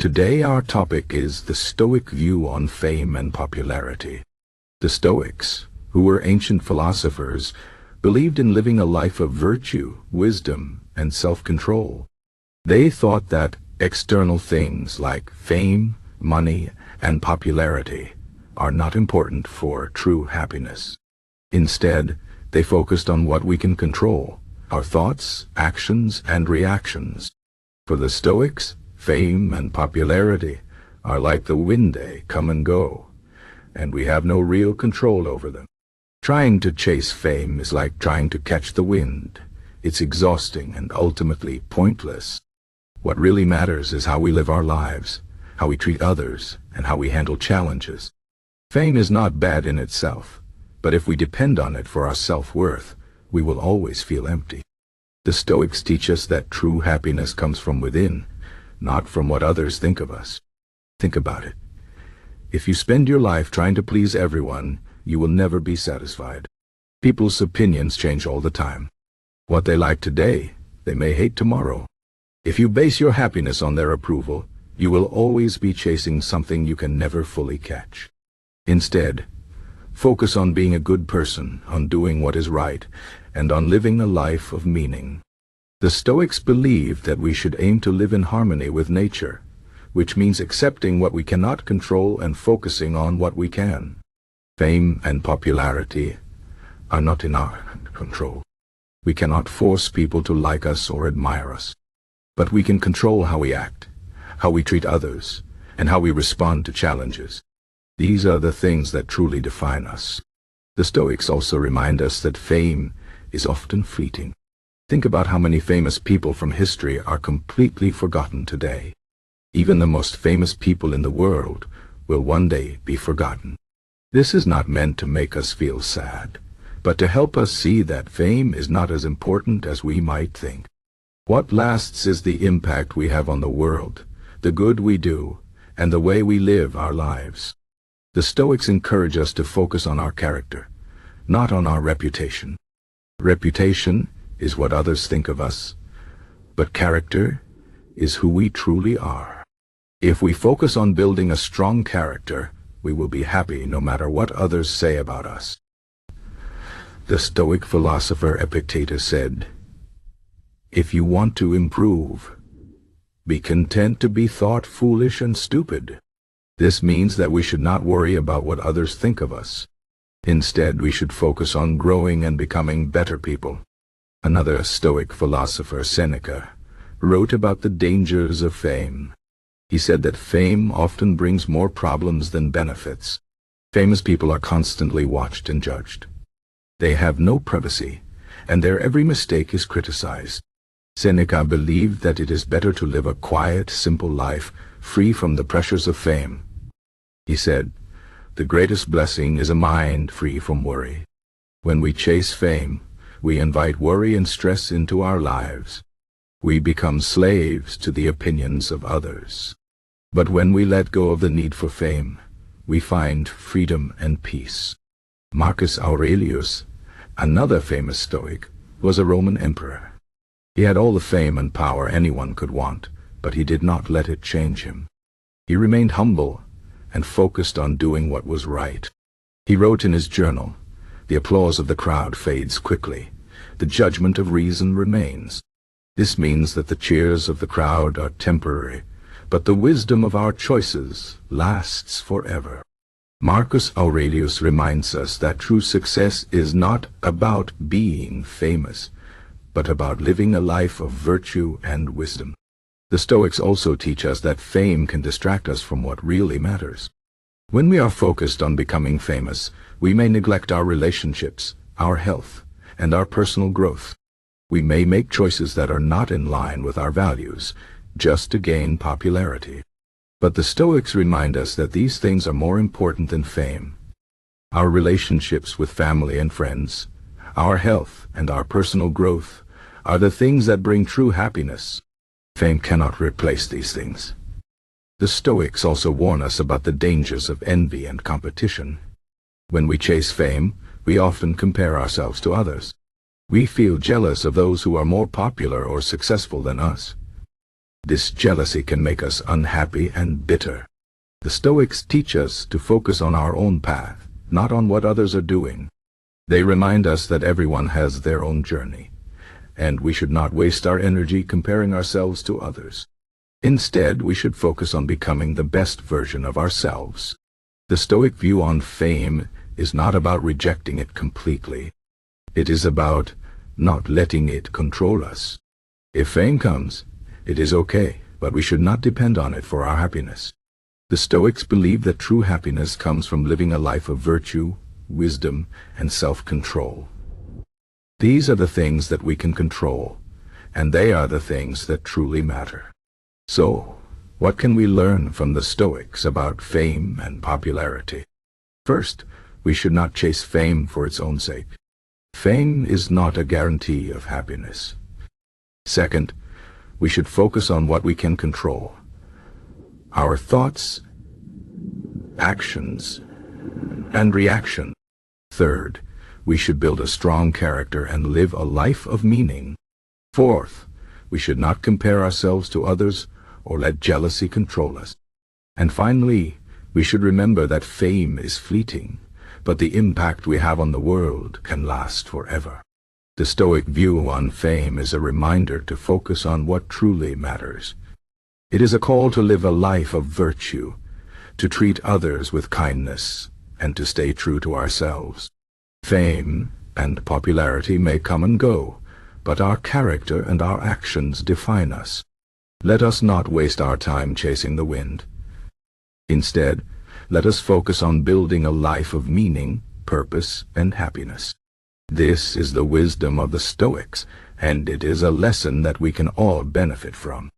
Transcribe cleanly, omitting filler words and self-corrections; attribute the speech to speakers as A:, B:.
A: Today our topic is the Stoic view on fame and popularity. The Stoics, who were ancient philosophers, believed in living a life of virtue, wisdom, and self-control. They thought that external things like fame, money, and popularity are not important for true happiness. Instead, they focused on what we can control, our thoughts, actions, and reactions. For the Stoics, fame and popularity are like the wind, they come and go, and we have no real control over them. Trying to chase fame is like trying to catch the wind. It's exhausting and ultimately pointless. What really matters is how we live our lives, how we treat others, and how we handle challenges. Fame is not bad in itself, but if we depend on it for our self-worth, we will always feel empty. The Stoics teach us that true happiness comes from within, not from what others think of us. Think about it. If you spend your life trying to please everyone, you will never be satisfied. People's opinions change all the time. What they like today, they may hate tomorrow. If you base your happiness on their approval, you will always be chasing something you can never fully catch. Instead, focus on being a good person, on doing what is right, and on living a life of meaning. The Stoics believed that we should aim to live in harmony with nature, which means accepting what we cannot control and focusing on what we can. Fame and popularity are not in our control. We cannot force people to like us or admire us, but we can control how we act, how we treat others, and how we respond to challenges. These are the things that truly define us. The Stoics also remind us that fame is often fleeting. Think about how many famous people from history are completely forgotten today. Even the most famous people in the world will one day be forgotten. This is not meant to make us feel sad, but to help us see that fame is not as important as we might think. What lasts is the impact we have on the world, the good we do, and the way we live our lives. The Stoics encourage us to focus on our character, not on our reputation. Reputation is what others think of us, but character is who we truly are. If we focus on building a strong character, we will be happy no matter what others say about us. The Stoic philosopher Epictetus said, "If you want to improve, be content to be thought foolish and stupid." This means that we should not worry about what others think of us. Instead, we should focus on growing and becoming better people. Another Stoic philosopher, Seneca, wrote about the dangers of fame. He said that fame often brings more problems than benefits. Famous people are constantly watched and judged. They have no privacy, and their every mistake is criticized. Seneca believed that it is better to live a quiet, simple life, free from the pressures of fame. He said, "The greatest blessing is a mind free from worry." When we chase fame, we invite worry and stress into our lives. We become slaves to the opinions of others. But when we let go of the need for fame, we find freedom and peace. Marcus Aurelius, another famous Stoic, was a Roman emperor. He had all the fame and power anyone could want, but he did not let it change him. He remained humble and focused on doing what was right. He wrote in his journal, "The applause of the crowd fades quickly. The judgment of reason remains." This means that the cheers of the crowd are temporary, but the wisdom of our choices lasts forever. Marcus Aurelius reminds us that true success is not about being famous, but about living a life of virtue and wisdom. The Stoics also teach us that fame can distract us from what really matters. When we are focused on becoming famous, we may neglect our relationships, our health, and our personal growth. We may make choices that are not in line with our values, just to gain popularity. But the Stoics remind us that these things are more important than fame. Our relationships with family and friends, our health, and our personal growth are the things that bring true happiness. Fame cannot replace these things. The Stoics also warn us about the dangers of envy and competition. When we chase fame, we often compare ourselves to others. We feel jealous of those who are more popular or successful than us. This jealousy can make us unhappy and bitter. The Stoics teach us to focus on our own path, not on what others are doing. They remind us that everyone has their own journey, and we should not waste our energy comparing ourselves to others. Instead, we should focus on becoming the best version of ourselves. The Stoic view on fame is not about rejecting it completely. It is about not letting it control us. If fame comes, it is okay, but we should not depend on it for our happiness. The Stoics believe that true happiness comes from living a life of virtue, wisdom, and self-control. These are the things that we can control, and they are the things that truly matter. So, what can we learn from the Stoics about fame and popularity? First, we should not chase fame for its own sake. Fame is not a guarantee of happiness. Second, we should focus on what we can control: our thoughts, actions, and reaction. Third, we should build a strong character and live a life of meaning. Fourth, we should not compare ourselves to others or let jealousy control us. And finally, we should remember that fame is fleeting, but the impact we have on the world can last forever. The Stoic view on fame is a reminder to focus on what truly matters. It is a call to live a life of virtue, to treat others with kindness, and to stay true to ourselves. Fame and popularity may come and go, but our character and our actions define us. Let us not waste our time chasing the wind. Instead, let us focus on building a life of meaning, purpose, and happiness. This is the wisdom of the Stoics, and it is a lesson that we can all benefit from.